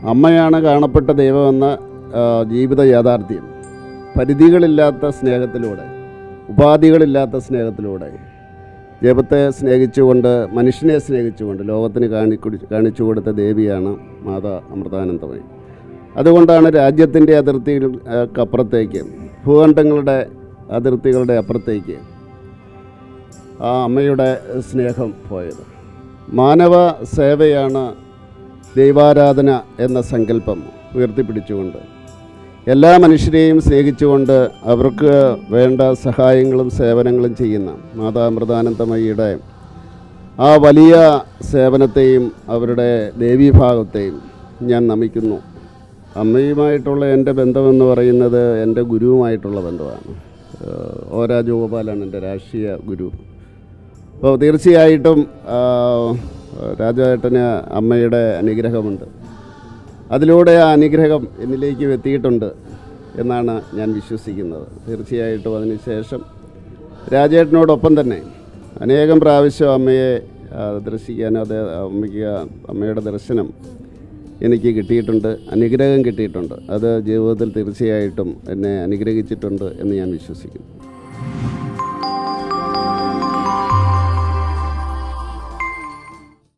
അമ്മയാണ് കാണപ്പെട്ട ദൈവമെന്ന ജീവിത യാഥാർത്ഥ്യം പരിധികളില്ലാത്ത സ്നേഹത്തിലൂടെ, ഉപാധികളില്ലാത്ത സ്നേഹത്തിലൂടെ ദൈവത്തെ സ്നേഹിച്ചുകൊണ്ട്, മനുഷ്യനെ സ്നേഹിച്ചുകൊണ്ട് ലോകത്തിന് കാണിച്ചു കൊടുത്ത ദേവിയാണ് മാതാ അമൃതാനന്ദമയി. അതുകൊണ്ടാണ് രാജ്യത്തിൻ്റെ അതിർത്തികൾക്കപ്പുറത്തേക്ക്, ഭൂഖണ്ഡങ്ങളുടെ അതിർത്തികളുടെ അപ്പുറത്തേക്ക് ആ അമ്മയുടെ സ്നേഹം പോയത്. മാനവ സേവയാണ് ദൈവാരാധന എന്ന സങ്കല്പം ഉയർത്തിപ്പിടിച്ചുകൊണ്ട്, എല്ലാ മനുഷ്യരെയും സ്നേഹിച്ചുകൊണ്ട് അവർക്ക് വേണ്ട സഹായങ്ങളും സേവനങ്ങളും ചെയ്യുന്ന മാതാ അമൃതാനന്ദമയിയുടെ ആ വലിയ സേവനത്തെയും അവരുടെ ദേവീഭാവത്തെയും ഞാൻ നമിക്കുന്നു. അമ്മയുമായിട്ടുള്ള എൻ്റെ ബന്ധമെന്ന് പറയുന്നത് എൻ്റെ ഗുരുവുമായിട്ടുള്ള ബന്ധമാണ്. ഒ രാജഗോപാലാണ് എൻ്റെ രാഷ്ട്രീയ ഗുരു. അപ്പോൾ തീർച്ചയായിട്ടും രാജേട്ടന് അമ്മയുടെ അനുഗ്രഹമുണ്ട്. അതിലൂടെ ആ അനുഗ്രഹം എന്നിലേക്ക് എത്തിയിട്ടുണ്ട് എന്നാണ് ഞാൻ വിശ്വസിക്കുന്നത്. തീർച്ചയായിട്ടും അതിനുശേഷം രാജേട്ടനോടൊപ്പം തന്നെ അനേകം പ്രാവശ്യം അമ്മയെ ദർശിക്കാൻ, അമ്മയുടെ ദർശനം എനിക്ക് കിട്ടിയിട്ടുണ്ട്, അനുഗ്രഹം കിട്ടിയിട്ടുണ്ട്. അത് ജീവിതത്തിൽ തീർച്ചയായിട്ടും എന്നെ അനുഗ്രഹിച്ചിട്ടുണ്ട് എന്ന് ഞാൻ വിശ്വസിക്കുന്നു.